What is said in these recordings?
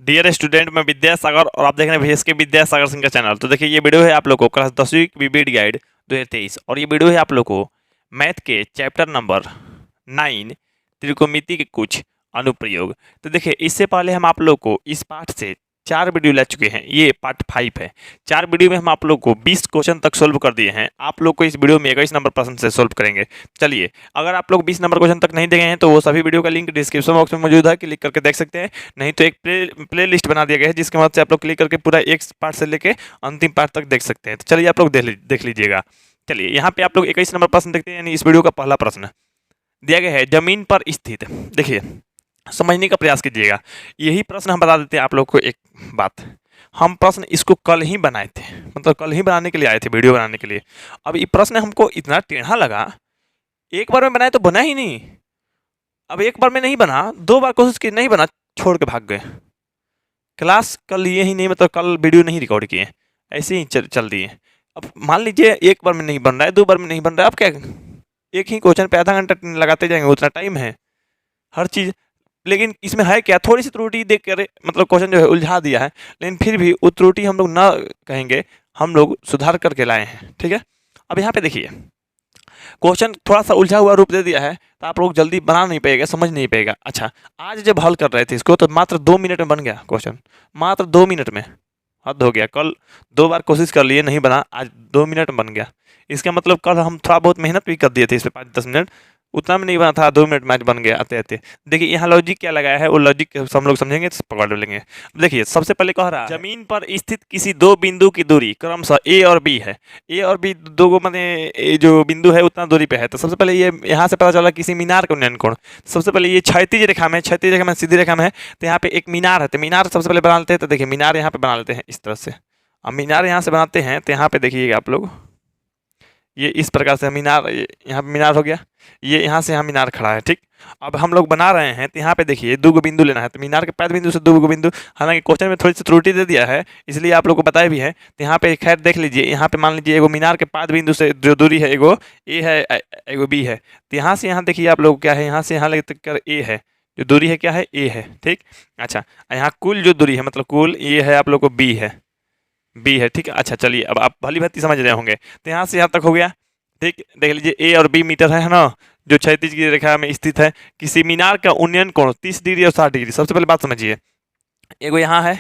Dear student, मैं विद्यासागर और आप देख रहे हैं VS के विद्यासागर सिंह का चैनल। तो देखिए, ये वीडियो है आप लोग को क्लास 10वीं बीबीएड गाइड 2023 और ये वीडियो है आप लोग को मैथ के चैप्टर नंबर 9 त्रिकोणमिति के कुछ अनुप्रयोग। तो देखिए, इससे पहले हम आप लोग को इस पाठ से 4 वीडियो ले चुके हैं। ये पार्ट 5 है। 4 वीडियो में हम आप लोग को 20 क्वेश्चन तक सोल्व कर दिए हैं। आप लोग को इस वीडियो में 21 नंबर प्रश्न से सोल्व करेंगे। चलिए, अगर आप लोग 20 नंबर क्वेश्चन तक नहीं देखे हैं तो वो सभी वीडियो का लिंक डिस्क्रिप्शन बॉक्स में मौजूद है, क्लिक करके देख सकते हैं। नहीं तो एक प्ले लिस्ट बना दिया गया है जिसकी मदद से आप लोग क्लिक करके पूरा एक पार्ट से लेके अंतिम पार्ट तक देख सकते हैं। तो चलिए, आप लोग देख लीजिएगा। चलिए, यहाँ पे आप लोग 21 नंबर प्रश्न देखते हैं, यानी इस वीडियो का पहला प्रश्न दिया गया है, जमीन पर स्थित। देखिए, समझने का प्रयास कीजिएगा। यही प्रश्न हम बता देते हैं आप लोग को एक बात। हम प्रश्न इसको कल ही बनाए थे, मतलब कल ही बनाने के लिए आए थे, वीडियो बनाने के लिए। अब ये प्रश्न हमको इतना टेढ़ा लगा, एक बार में बनाए तो बना ही नहीं। अब एक बार में नहीं बना, 2 बार कोशिश की, नहीं बना, छोड़ के भाग गए। क्लास कल लिए ही नहीं, मतलब कल वीडियो नहीं रिकॉर्ड किए, ऐसे ही चल दिए। अब मान लीजिए एक बार में नहीं बन रहा है, 2 बार में नहीं बन रहा है, अब क्या, एक ही क्वेश्चन पे आधा घंटा लगाते जाएंगे, उतना टाइम है हर चीज़। लेकिन इसमें है क्या, थोड़ी सी त्रुटि देख कर मतलब क्वेश्चन जो है उलझा दिया है, लेकिन फिर भी वो त्रुटि हम लोग ना कहेंगे, हम लोग सुधार करके लाए हैं। ठीक है, अब यहाँ पे देखिए, क्वेश्चन थोड़ा सा उलझा हुआ रूप दे दिया है तो आप लोग जल्दी बना नहीं पाएगा, समझ नहीं पाएगा। अच्छा, आज जब हल कर रहे थे इसको तो मात्र 2 मिनट में बन गया क्वेश्चन, मात्र 2 मिनट में। हद हो गया। कल 2 बार कोशिश कर लिए, नहीं बना, आज 2 मिनट में बन गया। इसका मतलब कल हम थोड़ा बहुत मेहनत भी कर दिए थे इस पर 5-10 मिनट, उतना में नहीं बना था, 2 मिनट मैच बन गया आते आते। देखिए, यहाँ लॉजिक क्या लगाया है, वो लॉजिक हम लोग समझेंगे तो पकड़ लेंगे। देखिए, सबसे पहले कह रहा है, जमीन पर स्थित किसी 2 बिंदु की दूरी क्रमशः ए और बी है। ए और बी दो को माने ये जो बिंदु है उतना दूरी पे है। तो सबसे पहले ये यहाँ से पता चला किसी मीनार का उन्नयन कोण। सबसे पहले ये क्षैतिज रेखा में, क्षैतिज रेखा में, सीधी रेखा में है, तो यहाँ पे एक मीनार है। तो मीनार सबसे पहले बना लेते हैं। तो देखिए, मीनार यहाँ पे बना लेते हैं इस तरह से। अब मीनार यहाँ से बनाते हैं तो यहाँ पे देखिएगा आप लोग, ये इस प्रकार से मीनार, यहाँ पे मीनार हो गया, ये यहाँ से यहाँ मीनार खड़ा है। ठीक, अब हम लोग बना रहे हैं तो यहाँ पे देखिए 2 बिंदु लेना है। तो मीनार के पैर बिंदु से 2 बिंदु, हालांकि क्वेश्चन में थोड़ी सी त्रुटि दे दिया है, इसलिए आप लोग को बताया भी है। तो यहाँ पे खैर देख लीजिए, यहाँ पे मान लीजिए एगो मीनार के पाद बिंदु से जो दूरी है, एगो ए है, एगो बी है। तो यहाँ से यहाँ देखिए आप लोग क्या है, यहाँ से यहाँ लेकर कर ए है, जो दूरी है क्या है, ए है। ठीक, अच्छा, यहाँ कुल जो दूरी है, मतलब कुल ये है आप लोग को बी है, बी है। ठीक है, अच्छा चलिए, अब आप भली भांति समझ रहे होंगे। तो यहाँ से यहाँ तक हो गया। ठीक, देख लीजिए, ए और बी मीटर है ना, जो क्षैतिज की रेखा में स्थित है। किसी मीनार का उन्नयन कोण 30 डिग्री और 60 डिग्री। सबसे पहले बात समझिए, एगो यहाँ है,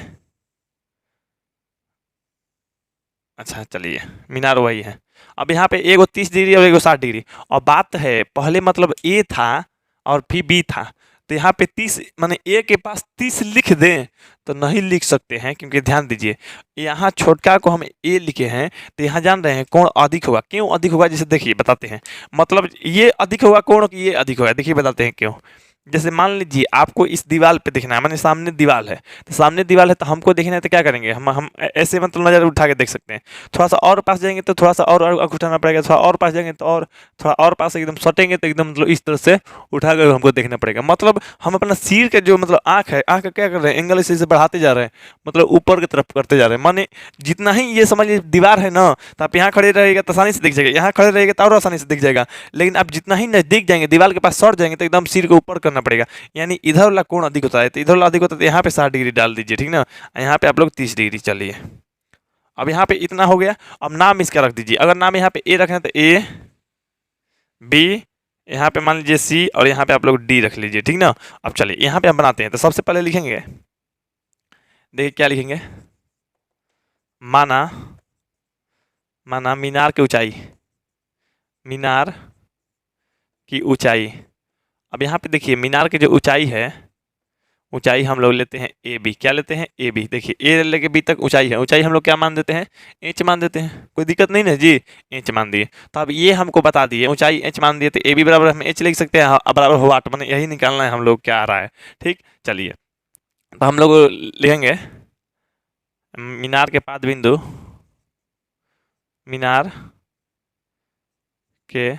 अच्छा चलिए, मीनार वही है। अब यहाँ पे एगो 30 डिग्री और एगो 60 डिग्री। और बात है पहले मतलब ए था और फिर बी था, तो यहाँ पे 30 माने ए के पास 30 लिख दें तो नहीं लिख सकते हैं, क्योंकि ध्यान दीजिए, यहाँ छोटका को हम ए लिखे हैं, तो यहाँ जान रहे हैं कौन अधिक होगा, क्यों अधिक होगा, जैसे देखिए बताते हैं। मतलब ये अधिक होगा कौन, कि ये अधिक होगा, देखिए बताते हैं क्यों। जैसे मान लीजिए आपको इस दीवार पे देखना है, माने सामने दीवार है, तो सामने दीवार है तो हमको देखना है, तो क्या करेंगे, हम ऐसे मतलब नज़र उठा के देख सकते हैं। थोड़ा सा और पास जाएंगे तो थोड़ा सा और आँख उठाना पड़ेगा, थोड़ा और पास जाएंगे तो और, थोड़ा और पास एकदम सटेंगे तो एकदम मतलब इस तरह से उठा कर हमको देखना पड़ेगा। मतलब हम अपना सिर के जो मतलब आँख है, आँख का क्या कर रहे हैं, एंगल इसे बढ़ाते जा रहे हैं, मतलब ऊपर की तरफ करते जा रहे हैं। माने जितना ही ये समझिए दीवार है ना, तो आप यहाँ खड़े रहेगा तो आसानी से दिख जाएगा, यहाँ खड़े रहेगा तो और आसानी से दिख जाएगा। लेकिन आप जितना ही नजदीक जाएंगे, दीवार के पास सट जाएंगे, तो एकदम सिर को ऊपर करना पड़ेगा। यानी इधर वाला कोण अधिक होता है, तो इधर वाला अधिक होता है, तो यहाँ पे 60 डिग्री डाल दीजिए। ठीक ना, यहाँ पे आप लोग 30 डिग्री। चलिए, अब यहाँ पे इतना हो गया। अब नाम इसका रख दीजिए। अगर नाम यहाँ पे ए रखें तो ए, बी, यहाँ पे मान लीजिए सी, और यहाँ पे आप लोग डी रख लीजिए। ठीक ना, अब चलिए यहाँ पे हम बनाते हैं। तो सबसे पहले लिखेंगे, देखिए क्या लिखेंगे, माना, माना मीनार की ऊंचाई, मीनार की ऊंचाई। अब यहाँ पे देखिए, मीनार की जो ऊंचाई है, ऊंचाई हम लोग लेते हैं ए बी। क्या लेते हैं, ए बी। देखिए, ए लेके बी तक ऊंचाई है, ऊंचाई हम लोग क्या मान देते हैं, इंच मान देते हैं। कोई दिक्कत नहीं ना जी, इंच मान दिए। तो अब ये हमको बता दिए, ऊंचाई इंच मान दिए, तो ए बी बराबर हम इंच लिख सकते हैं, बराबर हो 8। मैंने यही निकालना है हम लोग क्या आ रहा है। ठीक, चलिए, तो हम लोग लिखेंगे मीनार के पाद बिंदु, मीनार के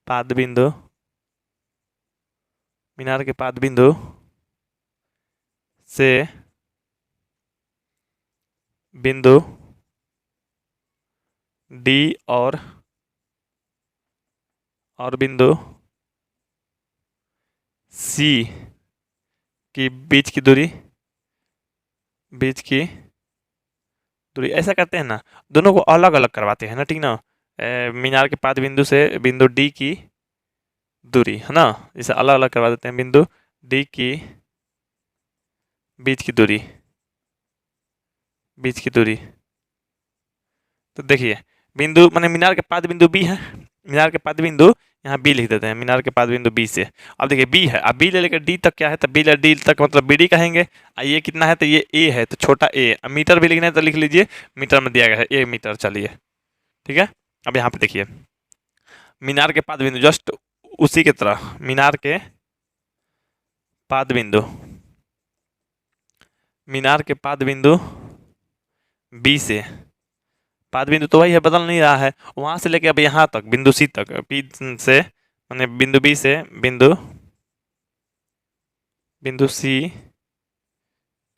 पाद बिंदु, मीनार के पाद बिंदु से बिंदु डी और बिंदु सी कि बीच की दूरी, बीच की दूरी ऐसा करते हैं ना, दोनों को अलग अलग करवाते हैं ना, ठीक ना। मीनार के पाद बिंदु से बिंदु डी की दूरी है ना, इसे अलग अलग करवा देते हैं। बिंदु डी की बीच की दूरी, बीच की दूरी। तो देखिए बिंदु माने मीनार के पाद बिंदु बी है, मीनार के पाद बिंदु यहाँ बी लिख देते हैं, मीनार के पाद बिंदु बी से। अब देखिए बी है, अब बी ले लेकर डी तक क्या है, तो बी ले डी तक मतलब बी डी कहेंगे। ये कितना है, तो ये ए है, तो छोटा ए। अब मीटर भी लिखना है तो लिख लीजिए, मीटर में दिया गया है ए मीटर, चलिए ठीक है। अब यहाँ पे देखिए मीनार के पाद बिंदु जस्ट उसी की तरह, मीनार के पाद बिंदु, मीनार के पाद बिंदु बी से, पाद बिंदु तो वही है, बदल नहीं रहा है। वहां से लेके अब यहाँ तक बिंदु सी तक, बी से माने बिंदु बी से बिंदु बिंदु सी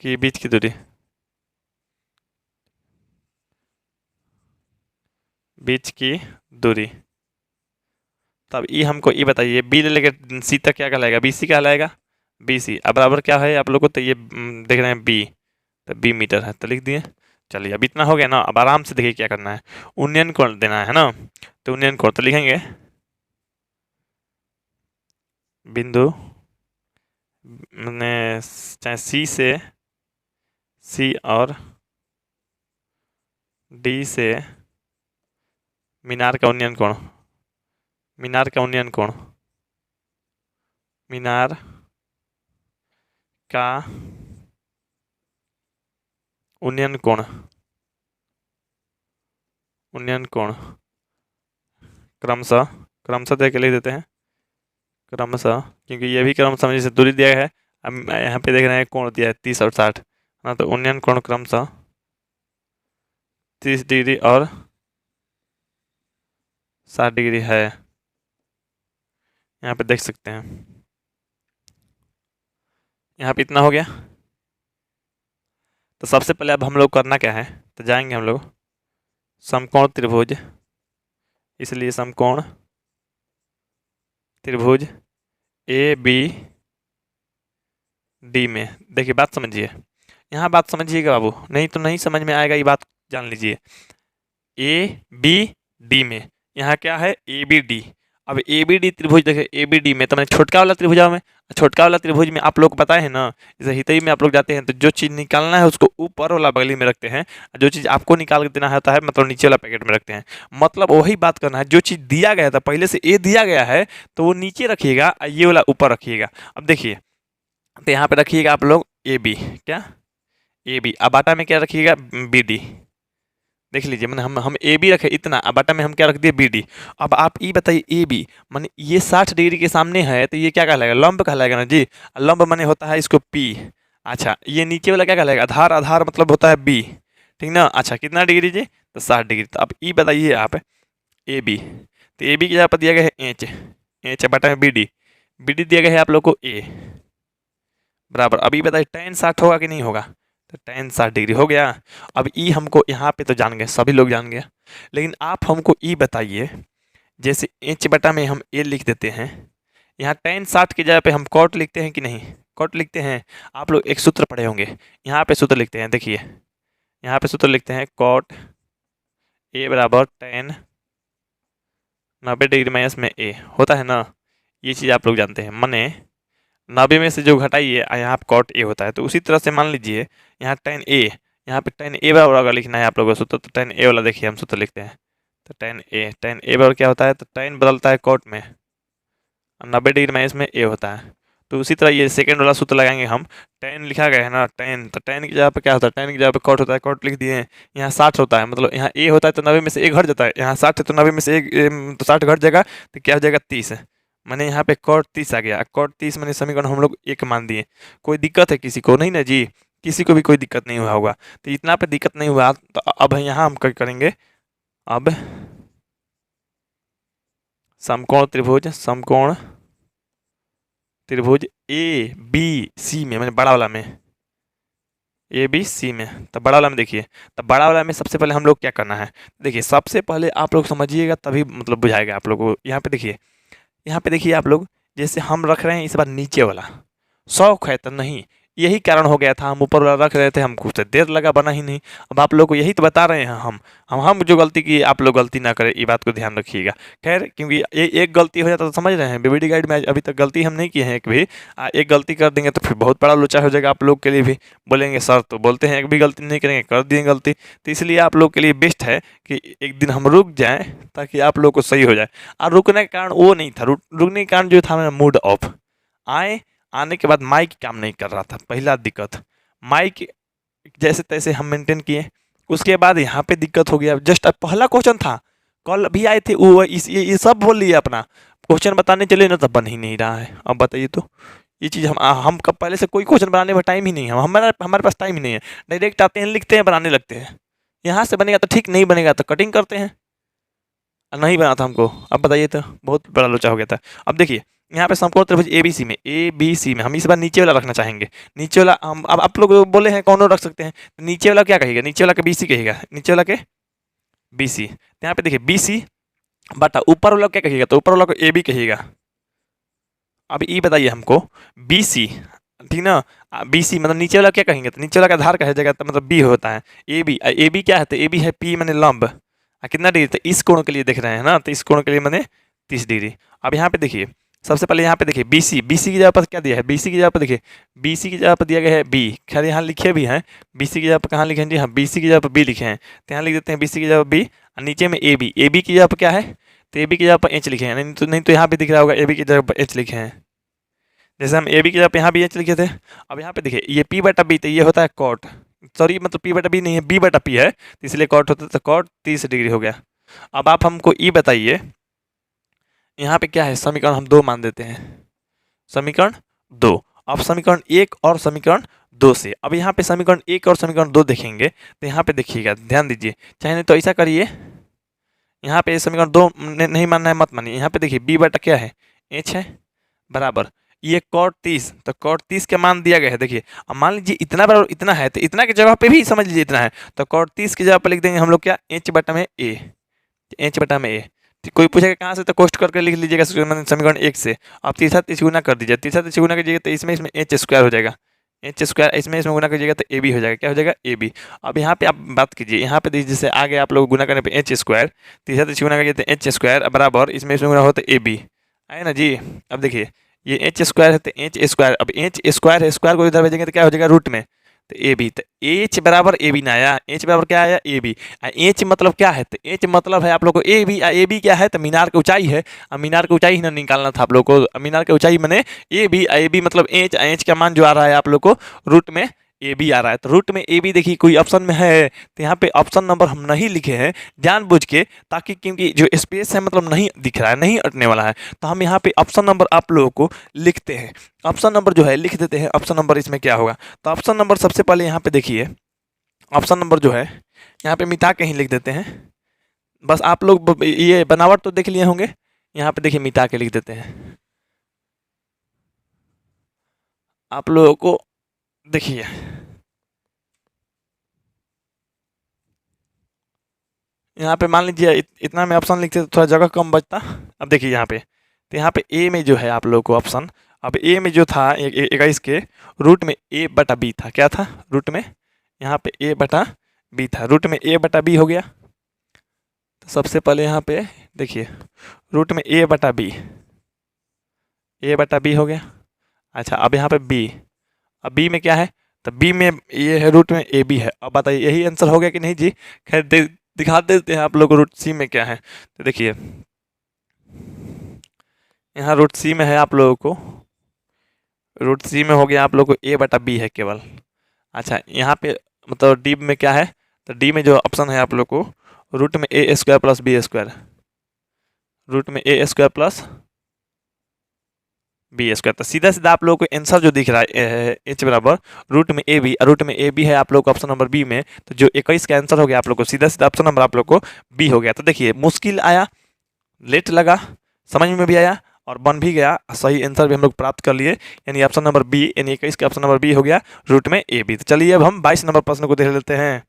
की बीच की दूरी, बीच की दूरी। तब ये हमको ये बताइए, बी ले लेके सी तक क्या कहलाएगा, बी सी कहलाएगा, बी सी। अब बराबर क्या है आप लोग को, तो ये देख रहे हैं बी, तो बी मीटर है, तो लिख दिए। चलिए अब इतना हो गया ना, अब आराम से देखिए क्या करना है, उन्नयन कोण देना है ना। तो उन्नयन कोण तो लिखेंगे बिंदु मैंने चाहे सी से, सी और डी से मीनार का उन्नयन कोण, मीनार का उन्नयन कोण, मीनार का उन्नयन कोण, उन्नयन कोण क्रमशः, क्रमशः दे के लिख देते हैं क्रमशः, क्योंकि ये भी क्रमशः जैसे दूरी दिया है। अब यहाँ पे देख रहे हैं कोण दिया है 30 और 60 ना, तो उन्नयन कोण क्रमशः 30 डिग्री और 60 डिग्री है, यहाँ पे देख सकते हैं। यहाँ पे इतना हो गया। तो सबसे पहले अब हम लोग करना क्या है, तो जाएंगे हम लोग समकोण त्रिभुज, इसलिए समकोण त्रिभुज ए बी डी में। देखिए बात समझिए, यहाँ बात समझिएगा बाबू, नहीं तो नहीं समझ में आएगा, ये बात जान लीजिए। ए बी डी में यहाँ क्या है, ए बी डी। अब ए बी डी त्रिभुज देखिए, ए बी डी में तो मैंने छोटका वाला त्रिभुजा में, छोटका वाला त्रिभुज में आप लोग को पता है ना, जैसे हितई में आप लोग जाते हैं तो जो चीज़ निकालना है उसको ऊपर वाला बगली में रखते हैं, जो चीज़ आपको निकाल के देना होता है मतलब नीचे वाला पैकेट में रखते हैं। मतलब वही बात करना है, जो चीज़ दिया गया था पहले से ए दिया गया है तो वो नीचे रखिएगा, ये वाला ऊपर रखिएगा। अब देखिए तो यहाँ पे रखिएगा आप लोग ए बी, क्या ए बी, अब बाटा में क्या रखिएगा बी डी। देख लीजिए मैंने हम ए बी रखे इतना, अब बाटा में हम क्या रख दिए बी डी। अब आप ये बताइए ए बी माने ये 60 डिग्री के सामने है तो ये क्या कहलाएगा, लंब कहलाएगा ना जी। लंब माने होता है इसको पी। अच्छा ये नीचे वाला क्या कहलाएगा, आधार, आधार मतलब होता है बी, ठीक ना। अच्छा कितना डिग्री जी, तो 60 डिग्री। तो अब ये बताइए आप ए बी, तो ए बी की जगह पर दिया गया है एच, एच बाटा में बी डी, बी डी दिया गया है आप लोग को ए बराबर। अभी बताइए tan 60 होगा कि नहीं होगा, तो tan 60 डिग्री हो गया। अब ई हमको यहाँ पे तो जान गए, सभी लोग जान गए, लेकिन आप हमको ई बताइए, जैसे एच बटा में हम ए लिख देते हैं, यहाँ tan 60 की जगह पे हम कॉट लिखते हैं कि नहीं, कॉट लिखते हैं। आप लोग एक सूत्र पढ़े होंगे, यहाँ पे सूत्र लिखते हैं, देखिए यहाँ पे सूत्र लिखते हैं कॉट ए बराबर tan 90 डिग्री माइनस में ए होता है ना, ये चीज़ आप लोग जानते हैं। मने 90 में से जो घटाइए यहाँ पे कॉट ए होता है। तो उसी तरह से मान लीजिए यहाँ tan ए, यहाँ पे tan ए बराबर अगर लिखना है आप लोगों को सूत्र, तो tan ए वाला देखिए हम सूत्र लिखते हैं, तो tan ए बराबर क्या होता है, तो tan बदलता है कॉट में, 90 डिग्री माइनस में ए होता है। तो उसी तरह ये सेकंड वाला सूत्र लगाएंगे हम, tan लिखा गया है ना tan, तो tan की जगह पे क्या होता है, tan की जगह पे कॉट होता है, कॉट लिख दिए। यहाँ 60 होता है, मतलब यहाँ ए होता है तो 90 में से एक घट जाता है, यहाँ 60 है तो 90 में से एक तो 60 घट जाएगा, तो क्या हो जाएगा 30 है। मैंने यहाँ पे कॉट 30 आ गया, कॉट 30 मैंने समीकरण हम लोग एक मान दिए। कोई दिक्कत है किसी को, नहीं ना जी, किसी को भी कोई दिक्कत नहीं हुआ होगा। तो इतना पे दिक्कत नहीं हुआ, तो अब यहाँ हम क्या करेंगे, अब समकोण त्रिभुज, समकोण त्रिभुज ए बी सी में, मैंने बड़ा वाला में ए बी सी में, तो बड़ा वाला में देखिए, तो बड़ा वाला में सबसे पहले हम लोग क्या करना है, देखिए सबसे पहले आप लोग समझिएगा तभी मतलब बुझाएगा आप लोग को। यहाँ पे देखिए, यहाँ पे देखिए आप लोग, जैसे हम रख रहे हैं इस बार नीचे वाला, शौक है तो नहीं, यही कारण हो गया था। हम ऊपर वाला रख रहे थे, हमको उससे देर लगा, बना ही नहीं। अब आप लोग को यही तो बता रहे हैं हम जो गलती की आप लोग गलती ना करें, ये बात को ध्यान रखिएगा। खैर, क्योंकि ये एक गलती हो जाता तो समझ रहे हैं, बीबीडी गाइड में अभी तक गलती हम नहीं किए हैं एक भी। एक गलती कर देंगे तो फिर बहुत बड़ा लोचा हो जाएगा आप लोग के लिए भी। बोलेंगे सर तो बोलते हैं एक भी गलती नहीं करेंगे, कर दिए गलती। तो इसलिए आप लोग के लिए बेस्ट है कि एक दिन हम रुक जाएं, ताकि आप लोग को सही हो जाए। और रुकने का कारण वो नहीं था, रुकने का कारण जो था मेरा मूड ऑफ। आए, आने के बाद माइक काम नहीं कर रहा था, पहला दिक्कत। माइक जैसे तैसे हम मेंटेन किए, उसके बाद यहाँ पे दिक्कत हो गया। जस्ट अब पहला क्वेश्चन था, कल भी आए थे वो, ये सब बोल लिए अपना। क्वेश्चन बताने चले ना, तब बन ही नहीं रहा है। अब बताइए तो, ये चीज़ हम कब पहले से कोई क्वेश्चन बनाने में टाइम ही नहीं है, हमारे पास टाइम ही नहीं है। डायरेक्ट आते हैं, लिखते हैं, बनाने लगते हैं। यहाँ से बनेगा तो ठीक, नहीं बनेगा तो कटिंग करते हैं। नहीं बना था हमको, अब बताइए तो, बहुत बड़ा लोचा हो गया था। अब देखिए, यहाँ पे समकोण त्रिभुज ए बी सी में हम इस बार नीचे वाला रखना चाहेंगे। नीचे वाला हम, अब आप लोग बोले हैं कौन रख सकते हैं, तो नीचे वाला क्या कहेगा, नीचे वाला के बी सी कहेगा, नीचे वाला के बी सी। तो यहाँ पे देखिए बी सी बटा ऊपर वाला क्या कहेगा, तो ऊपर वाला को ए बी कहेगा। अब ये बताइए हमको, बी सी, ठीक ना, बी सी मतलब नीचे वाला क्या कहेंगे, तो नीचे वाला का आधार कहा जाएगा, तो मतलब बी होता है। ए बी क्या है, तो ए बी है पी मैंने लंब। कितना डिग्री, तो इस कोण के लिए देख रहे हैं ना, तो इस कोण के लिए मैंने 30 डिग्री। अब यहाँ पे देखिए, सबसे पहले यहाँ पे देखिए बी सी की जगह पर क्या दिया है, बी सी की जगह पर देखिए, बी सी की जगह पर दिया गया है बी। खैर यहाँ लिखे भी हैं, बी सी की जगह पर कहाँ लिखे हैं जी, हाँ बी सी की जगह पर बी लिखे हैं, तो यहाँ लिख देते हैं बी सी की जगह पर बी। और नीचे में ए बी की जगह पर क्या है, तो ए बी की जगह पर एच लिखे हैं, नहीं तो यहाँ पे दिख रहा होगा ए बी की जगह पर एच लिखे हैं। जैसे हम ए बी की जगह पे यहाँ भी एच लिखे थे। अब यहाँ पे देखिए, ये पी बटा बी, तो ये होता है कॉट, सॉरी मतलब पी बटा बी नहीं है, बी बटा पी है, तो इसलिए कॉट होता है, तो कॉट 30 डिग्री हो गया। अब आप हमको ये बताइए, यहाँ पे क्या है, समीकरण हम 2 मान देते हैं, समीकरण 2। अब समीकरण 1 और समीकरण 2 से, अब यहाँ पे समीकरण 1 और समीकरण 2 देखेंगे, तो यहाँ पे देखिएगा, ध्यान दीजिए, चाहे नहीं तो ऐसा करिए, यहाँ पे समीकरण 2 नहीं मानना है मत मानिए। यहाँ पे देखिए बी बटा क्या है, एच है, बराबर ये कॉट 30, तो कॉट 30 का मान दिया गया है। देखिए, अब मान लीजिए इतना बराबर इतना है, तो इतना की जगह पे भी समझ लीजिए इतना है, तो कॉट 30 की जगह पर लिख देंगे हम लोग क्या, एच बटा में ए, एच बटा में ए। कोई पूछेगा कहाँ से, तो कोष्ट करके लिख लीजिएगा समीकरण 1 से। आप 30 गुना कर दीजिए, 30 गुना कीजिएगा तो इसमें एच स्क्वायर हो जाएगा, एच स्क्वायर इसमें गुना कीजिएगा तो ए बी हो जाएगा, क्या हो जाएगा, ए बी। अब यहाँ पे आप बात कीजिए, यहाँ पे देखिए जैसे आगे आप लोग गुना करने पे एच स्क्वायर, 30 गुना कीजिए तो एच स्क्वायर बराबर इसमें गुना हो तो ए बी आए ना जी। अब देखिए, ये एच स्क्वायर है तो एच स्क्वायर, अब एच स्क्वायर है, स्क्वायर को इधर भेजेंगे तो क्या हो जाएगा, रूट में, तो ए बी, तो एच बराबर ए बी ना आया, एच बराबर क्या आया, ए बी। एच मतलब क्या है, तो एच मतलब है आप लोग को ए बी। ए बी क्या है, तो मीनार की ऊंचाई है। अब मीनार की ऊंचाई ही ना निकालना था आप लोग को, मीनार की ऊंचाई मैंने ए बी मतलब एच, एच का मान जो आ रहा है आप लोग को रूट में ए बी आ रहा है, तो रूट में ए बी देखिए कोई ऑप्शन में है, तो यहाँ पे ऑप्शन नंबर हम नहीं लिखे हैं जानबूझ के, ताकि क्योंकि जो स्पेस है मतलब नहीं दिख रहा है, नहीं अटने वाला है, तो हम यहाँ पे ऑप्शन नंबर आप लोगों को लिखते हैं। ऑप्शन नंबर जो है लिख देते हैं, ऑप्शन नंबर इसमें क्या होगा, तो ऑप्शन नंबर सबसे पहले यहाँ पे देखिए, ऑप्शन नंबर जो है यहाँ पे मिटा के ही लिख देते हैं। बस आप लोग ये बनावट तो देख लिए होंगे, यहाँ पे देखिए मिटा के लिख देते हैं। आप लोगों को देखिए, यहाँ पे मान लीजिए इतना में ऑप्शन लिखते तो थोड़ा जगह कम बचता। अब देखिए यहाँ पे, तो यहाँ पे ए में जो है आप लोगों को ऑप्शन, अब ए में जो था 21 के रूट में ए बटा बी था, क्या था रूट में, यहाँ पे ए बटा बी था, रूट में ए बटा बी हो गया। तो सबसे पहले यहाँ पे देखिए, रूट में ए बटा बी, ए बटा बी हो गया। अच्छा, अब यहाँ पे बी, अब बी में क्या है, तो बी में ये है रूट में ए बी है। अब बताइए यही आंसर हो गया कि नहीं जी। खैर दिखा देते हैं आप लोग को रूट सी में क्या है, तो देखिए यहाँ रूट सी में है आप लोगों को, रूट सी में हो गया आप लोग को ए बटा बी है केवल। अच्छा, यहाँ पे मतलब डी में क्या है, तो डी में जो ऑप्शन है आप लोग को रूट में A square plus B square, root में A square plus B square, तो सीधा सीधा आप लोग को आंसर जो दिख रहा है एच बराबर रूट में ए बी, रूट में ए बी है आप लोग को ऑप्शन नंबर बी में, तो जो 21 का आंसर हो गया आप लोग को सीधा सीधा ऑप्शन नंबर आप लोग को बी हो गया। तो देखिए मुश्किल आया, लेट लगा, समझ में भी आया और बन भी गया, सही आंसर भी हम लोग प्राप्त कर लिए, यानी ऑप्शन नंबर बी, यानी 21 का ऑप्शन नंबर बी हो गया रूट में ए बी। तो चलिए अब हम 22 नंबर प्रश्न को देख लेते हैं।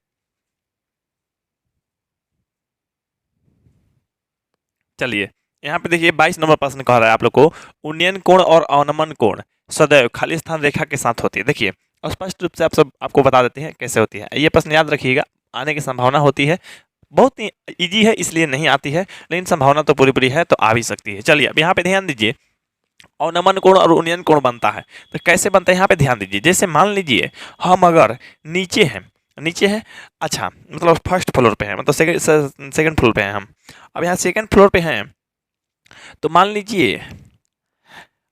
चलिए यहाँ पे देखिए 22 नंबर प्रश्न कह रहा है आप लोग को, उन्नयन कोण और अवनमन कोण सदैव खाली स्थान रेखा के साथ होती है। देखिए स्पष्ट रूप से आप सब आपको बता देते हैं कैसे होती है। ये प्रश्न याद रखिएगा, आने की संभावना होती है, बहुत ही ईजी है इसलिए नहीं आती है, लेकिन संभावना तो पूरी पूरी है, तो आ भी सकती है। चलिए अब यहाँ पे ध्यान दीजिए, अवनमन कोण और उन्नयन कोण बनता है तो कैसे बनता है यहाँ पे ध्यान दीजिए। जैसे मान लीजिए हम अगर नीचे हैं, नीचे है, अच्छा मतलब फर्स्ट फ्लोर पे है, मतलब सेकंड फ्लोर पे हैं हम। अब यहाँ सेकंड फ्लोर पे हैं तो मान लीजिए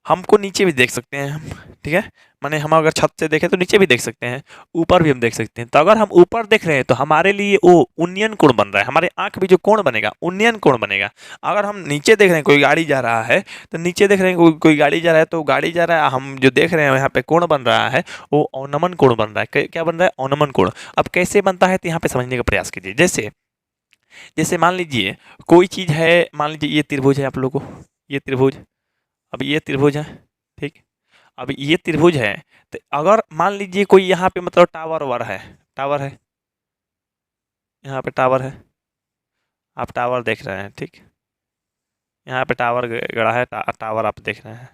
हमको नीचे भी देख सकते हैं हम, ठीक है, माने हम अगर छत से देखें तो नीचे भी देख सकते हैं, ऊपर भी हम देख सकते हैं। तो अगर हम ऊपर देख रहे हैं तो हमारे लिए वो उन्नयन कोण बन रहा है, हमारे आंख भी जो कोण बनेगा उन्नयन कोण बनेगा। अगर हम नीचे देख रहे हैं कोई गाड़ी जा रहा है तो नीचे देख रहे हैं कोई गाड़ी जा रहा है, तो गाड़ी जा रहा है, हम जो देख रहे हैं यहाँ पे कोण बन रहा है वो अवनमन कोण बन रहा है। क्या बन रहा है? अवनमन कोण। अब कैसे बनता है तो यहाँ पे समझने का प्रयास कीजिए। जैसे जैसे मान लीजिए कोई चीज़ है, मान लीजिए ये त्रिभुज है आप लोगों को, ये त्रिभुज, अब ये त्रिभुज है, ठीक, अब ये त्रिभुज है, तो अगर मान लीजिए कोई यहाँ पे मतलब टावर वर है, टावर है, यहाँ पे टावर है, आप टावर देख रहे हैं, ठीक, यहाँ पे टावर गड़ा है, टावर आप देख रहे हैं।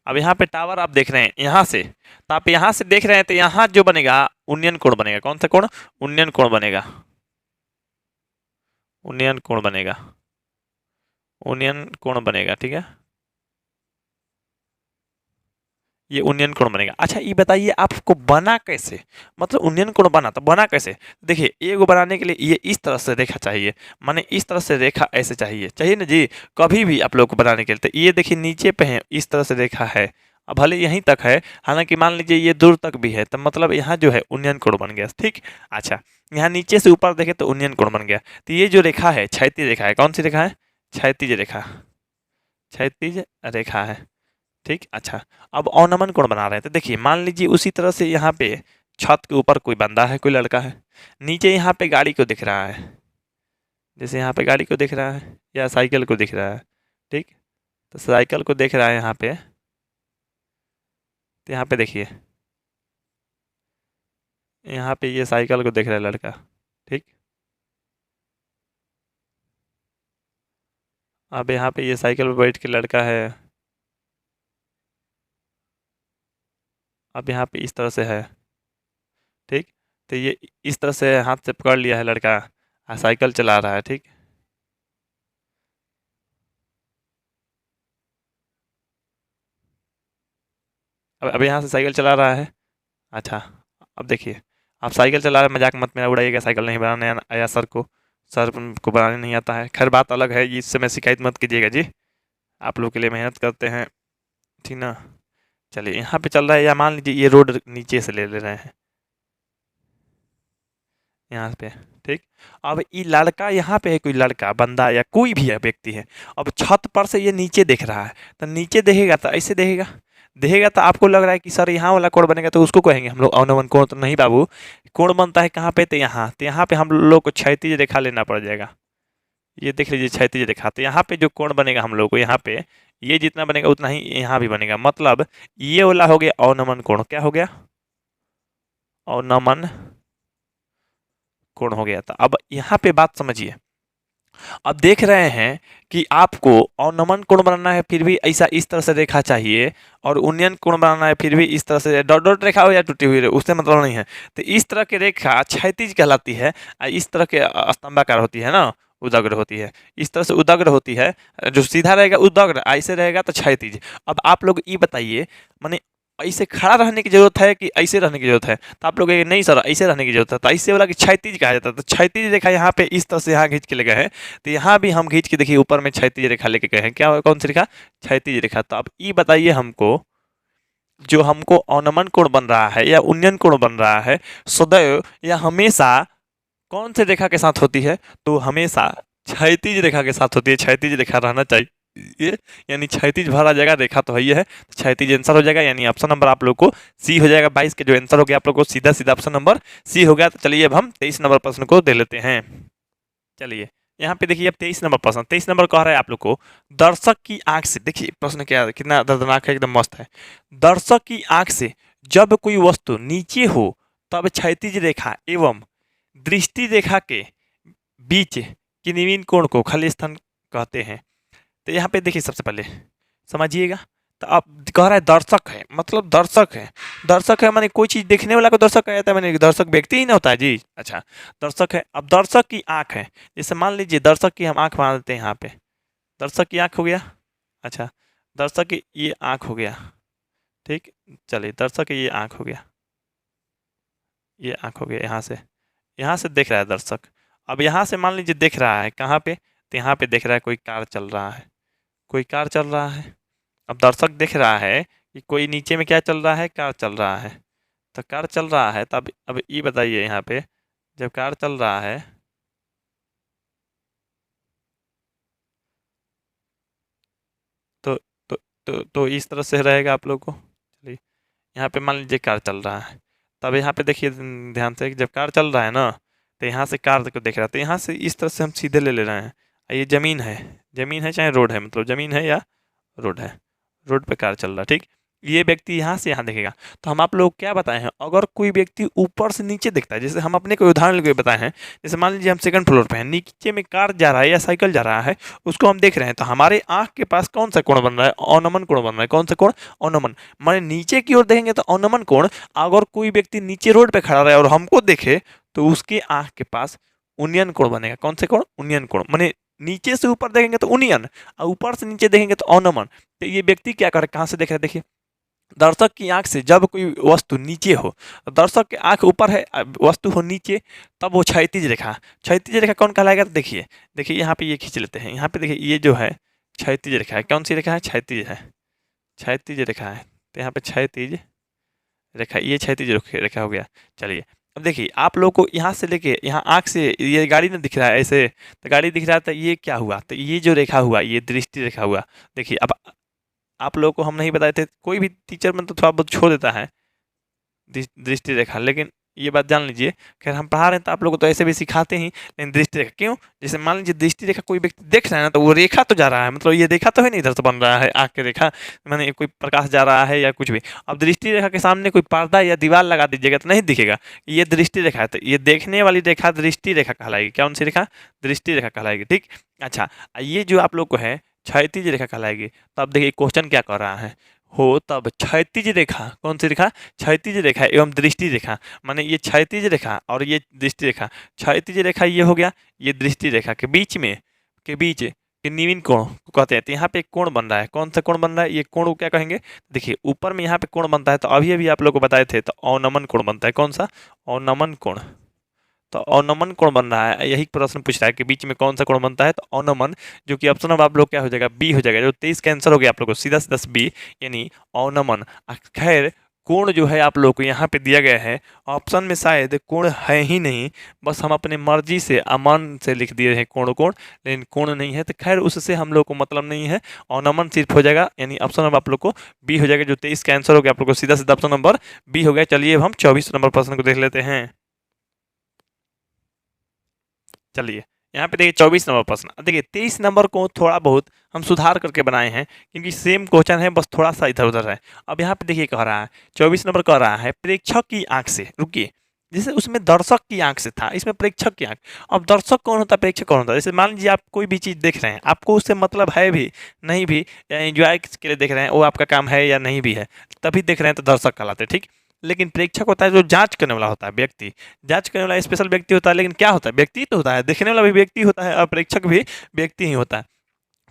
अब यहाँ पे टावर आप देख रहे हैं यहाँ से, तो आप यहाँ से देख रहे हैं तो यहाँ जो बनेगा उन्नयन कोण बनेगा। कौन सा कोण? उन्नयन कोण बनेगा, उन्नयन कोण बनेगा, उन्नयन कोण बनेगा, ठीक है, ये उन्नयन कोण बनेगा। अच्छा ये बताइए आपको बना कैसे, मतलब उन्नयन कोण बना तो बना कैसे? देखिए एगो बनाने के लिए ये इस तरह से रेखा चाहिए, माने इस तरह से रेखा ऐसे चाहिए, चाहिए ना जी, कभी भी आप लोग को बनाने के लिए। तो ये देखिए नीचे पे है, इस तरह से रेखा है, अब भले यहीं तक है, हालांकि मान लीजिए ये दूर तक भी है, तो मतलब यहाँ जो है उन्नयन कोण बन गया, ठीक। अच्छा यहाँ नीचे से ऊपर देखे तो उन्नयन कोण बन गया। तो ये जो रेखा है क्षैतिज रेखा है, कौन सी रेखा है? क्षैतिज रेखा, क्षैतिज रेखा है, ठीक। अच्छा अब अवनमन कोण बना रहे हैं तो देखिए मान लीजिए उसी तरह से यहाँ पे छत के ऊपर कोई बंदा है, कोई लड़का है, नीचे यहाँ पे गाड़ी को दिख रहा है, जैसे यहाँ पे गाड़ी को दिख रहा है या साइकिल को दिख रहा है, ठीक, तो साइकिल को देख रहा है यहाँ पे, तो यहाँ पे देखिए, यहाँ पे ये साइकिल को देख रहा है लड़का, ठीक। अब यहाँ पे ये साइकिल पे बैठ के लड़का है, अब यहाँ पे इस तरह से है, ठीक, तो ये इस तरह से हाथ से पकड़ लिया है लड़का, साइकिल चला रहा है, ठीक। अब यहाँ से साइकिल चला रहा है। अच्छा अब देखिए आप साइकिल चला रहे हैं, मजाक मत मेरा उड़ाइएगा, साइकिल नहीं बनाने आया सर को, सर को बनाने नहीं आता है, खैर बात अलग है, इससे मैं शिकायत मत कीजिएगा जी, आप लोग के लिए मेहनत करते हैं, ठीक ना। चलिए यहाँ पे चल रहा है, या मान लीजिए ये रोड नीचे से ले रहे हैं यहाँ पे, ठीक। अब ये लड़का यहाँ पे है, कोई लड़का बंदा या कोई भी है व्यक्ति है, अब छत पर से ये नीचे देख रहा है, तो नीचे देखेगा तो ऐसे देखेगा, देखेगा तो आपको लग रहा है कि सर यहाँ वाला कोण बनेगा, तो उसको कहेंगे हम लोग अवनमन कोण। तो नहीं बाबू, कोण बनता है कहाँ पे? तो यहाँ पे हम लोग को क्षैतिज रेखा लेना पड़ जाएगा। ये देख लीजिए क्षैतिज रेखा, तो यहाँ पे जो कोण बनेगा हम लोग को, यहाँ पे ये जितना बनेगा उतना ही यहाँ भी बनेगा, मतलब ये वाला हो गया अवनमन कोण। क्या हो गया? अवनमन कोण हो गया था। अब यहाँ पे बात समझिए, अब देख रहे हैं कि आपको अवनमन कोण बनाना है, फिर भी ऐसा इस तरह से रेखा चाहिए, और उन्नयन कोण बनाना है फिर भी इस तरह से डॉट डॉट रेखा हो या टूटी हुई उससे मतलब नहीं है। तो इस तरह की रेखा क्षैतिज कहलाती है, इस तरह के स्तंभाकार होती है ना, उदग्र होती है, इस तरह से उदग्र होती है, जो सीधा रहेगा उदग्र, ऐसे रहेगा तो क्षैतिज। अब आप लोग ये बताइए, माने ऐसे खड़ा रहने की जरूरत है कि ऐसे रहने की जरूरत है? तो आप लोग नहीं सर ऐसे रहने की जरूरत है, तो ऐसे वाला कि क्षैतिज कहा जाता है। तो क्षैतिज रेखा यहाँ पे इस तरह से यहाँ खींच के ले गए हैं, तो यहाँ भी हम खींच के देखिए ऊपर में क्षैतिज रेखा लेके गए हैं। क्या, कौन सी रेखा? क्षैतिज रेखा। तो अब ये बताइए हमको, जो हमको अवनमन कोण बन रहा है या उन्नयन कोण बन रहा है, सदैव या हमेशा कौन से रेखा के साथ होती है? तो हमेशा क्षैतिज रेखा के साथ होती है, क्षैतिज रेखा रहना चाहिए, यानी क्षैतिज भरा जाएगा, रेखा तो है ही है, क्षैतिज आंसर हो जाएगा, यानी ऑप्शन नंबर आप लोग को सी हो जाएगा। 22 के जो आंसर हो गया आप लोग को सीधा सीधा ऑप्शन नंबर सी हो गया। तो चलिए अब हम 23 नंबर प्रश्न को दे लेते हैं। चलिए यहाँ पे देखिए अब 23 नंबर प्रश्न, 23 नंबर कह रहा है आप लोग को, दर्शक की आंख से, देखिए प्रश्न क्या कितना दर्दनाक है, एकदम मस्त है। दर्शक की आंख से जब कोई वस्तु नीचे हो तब क्षैतिज रेखा एवं दृष्टि रेखा के बीच की नवीन कोण को खाली स्थान कहते हैं। तो यहाँ पे देखिए सबसे पहले समझिएगा, तो अब कह रहा है दर्शक है, मतलब दर्शक है माने कोई चीज़ देखने वाला को दर्शक कहता है, मैंने दर्शक व्यक्ति ही ना होता है जी। अच्छा, दर्शक है। अब दर्शक की आँख है, जैसे मान लीजिए दर्शक की हम आँख बना देते हैं यहाँ पे, दर्शक की आँख हो गया। अच्छा, दर्शक की ये आँख हो गया, ठीक। चलिए, दर्शक की ये आँख हो गया, ये आँख हो गया, यहाँ से देख रहा है दर्शक। अब यहाँ से मान लीजिए देख रहा है कहाँ पे, तो यहाँ पे देख रहा है कोई कार चल रहा है, कोई कार चल रहा है। अब दर्शक देख रहा है कि कोई नीचे में क्या चल रहा है, कार चल रहा है। तो कार चल रहा है, तब अब ये बताइए यहाँ पे, जब कार चल रहा है तो तो इस तरह से रहेगा आप लोग को। चलिए, यहाँ पे मान लीजिए कार चल रहा है, तब यहाँ पे देखिए ध्यान से कि जब कार चल रहा है ना, तो यहाँ से कार को देख रहा है, तो यहाँ से इस तरह से हम सीधे ले ले रहे हैं। ये ज़मीन है चाहे रोड है, मतलब ज़मीन है या रोड है, रोड पे कार चल रहा है, ठीक। ये व्यक्ति यहाँ से यहाँ देखेगा। तो हम आप लोग क्या बताए हैं, अगर कोई व्यक्ति ऊपर से नीचे देखता है, जैसे हम अपने कोई उदाहरण लेके बताए हैं, जैसे मान लीजिए हम सेकंड फ्लोर पे हैं, नीचे में कार जा रहा है या साइकिल जा रहा है, उसको हम देख रहे हैं, तो हमारे आँख के पास कौन सा कोण बन रहा है, अवनमन कोण बन रहा है। कौन सा कोण, अवनमन। माने नीचे की ओर देखेंगे तो अवनमन कोण। अगर कोई व्यक्ति नीचे रोड पे खड़ा रहे और हमको देखे, तो उसके आँख के पास उन्नयन कोण बनेगा। कौन से कोण, उन्नयन कोण। माने नीचे से ऊपर देखेंगे तो उन्नयन, और ऊपर से नीचे देखेंगे तो अवनमन। तो ये व्यक्ति क्या कर रहा है, कहाँ से देख रहा है, देखिए दर्शक की आंख से जब कोई वस्तु नीचे हो, दर्शक की आंख ऊपर है, वस्तु हो नीचे, तब वो क्षैतिज रेखा। क्षैतिज रेखा कौन कहलाएगा, तो देखिए देखिए यहाँ पे ये खींच लेते हैं, यहाँ पे देखिए ये जो है क्षैतिज रेखा है। कौन सी रेखा है, क्षैतिज है, क्षैतिज रेखा है। तो यहाँ पे क्षैतिज रेखा, ये क्षैतिज रेखा हो गया। चलिए, अब देखिए आप लोग को यहाँ से लेके यहाँ आँख से ये गाड़ी ना दिख रहा है ऐसे, तो गाड़ी दिख रहा था, ये क्या हुआ, तो ये जो रेखा हुआ ये दृष्टि रेखा हुआ। देखिए अब आप लोगों को हम नहीं बताए थे, कोई भी टीचर में तो थोड़ा बहुत छोड़ देता है दृष्टि रेखा, लेकिन ये बात जान लीजिए। खैर हम पढ़ा रहे हैं तो आप लोगों को तो ऐसे भी सिखाते ही, लेकिन दृष्टि रेखा क्यों, जैसे मान लीजिए दृष्टि रेखा कोई व्यक्ति देख रहा है ना, तो वो रेखा तो जा रहा है, मतलब ये रेखा तो है नहीं इधर से बन रहा है आँख की रेखा, मैंने कोई प्रकाश जा रहा है या कुछ भी। अब दृष्टि रेखा के सामने कोई पर्दा या दीवार लगा दीजिएगा तो नहीं दिखेगा, ये दृष्टि रेखा है। तो ये देखने वाली रेखा दृष्टि रेखा कहलाएगी। कौन सी रेखा, दृष्टि रेखा कहलाएगी, ठीक। अच्छा, ये जो आप लोग को है क्षैतिज रेखा कहलाएगी। तो अब देखिए क्वेश्चन क्या कर रहा है, हो तब क्षैतिज रेखा, कौन सी रेखा, क्षैतिज रेखा एवं दृष्टि रेखा। माने ये क्षैतिज रेखा और ये दृष्टि रेखा। क्षैतिज रेखा ये हो गया, ये दृष्टि रेखा के बीच में के निविन कोण को कहते हैं। तो यहाँ पे एक कोण बन रहा है, कौन सा कोण बन रहा है, ये कोण को क्या कहेंगे, देखिए ऊपर में यहाँ पे कोण बनता है, तो अभी अभी आप लोग को बताए थे, तो अवनमन कोण बनता है। कौन सा, अवनमन कोण। तो अवनमन कोण बन रहा है, यही प्रश्न पूछ रहा है कि बीच में कौन सा कोण बनता है, तो अवनमन, जो कि ऑप्शन अब आप लोग क्या हो जाएगा, बी हो जाएगा। जो 23 का आंसर हो गया आप लोग को सीधा सीधा बी, यानी अवनमन। खैर कोण जो है आप लोग को यहाँ पे दिया गया है, ऑप्शन में शायद कोण है ही नहीं, बस हम अपने मर्जी से अमन से लिख दिए हैं कोण कोण, लेकिन कोण नहीं है। तो खैर उससे हम लोग को मतलब नहीं है, अवनमन सिर्फ हो जाएगा, यानी ऑप्शन नंबर आप लोग को बी हो जाएगा। जो 23 का आंसर हो गया आप लोग को सीधा सीधा ऑप्शन नंबर बी हो गया। चलिए अब हम 24 नंबर प्रश्न को देख लेते हैं। चलिए यहाँ पे देखिए 24 नंबर प्रश्न। अब देखिए 23 नंबर को थोड़ा बहुत हम सुधार करके बनाए हैं, क्योंकि सेम क्वेश्चन है, बस थोड़ा सा इधर उधर है। अब यहाँ पे देखिए कह रहा है 24 नंबर कह रहा है प्रेक्षक की आंख से, रुकिए, जैसे उसमें दर्शक की आंख से था, इसमें प्रेक्षक की आंख। अब दर्शक कौन होता है, प्रेक्षक कौन होता है। जैसे मान लीजिए आप कोई भी चीज़ देख रहे हैं, आपको उससे मतलब है भी नहीं भी, या एंजॉय के लिए देख रहे हैं, वो आपका काम है या नहीं भी है, तभी देख रहे हैं, तो दर्शक कहलाते हैं, ठीक। लेकिन प्रेक्षक होता है जो जांच करने वाला होता है, व्यक्ति, जांच करने वाला स्पेशल व्यक्ति होता है। लेकिन क्या होता है, व्यक्ति तो होता है, देखने वाला भी व्यक्ति होता है, और प्रेक्षक भी व्यक्ति ही होता है।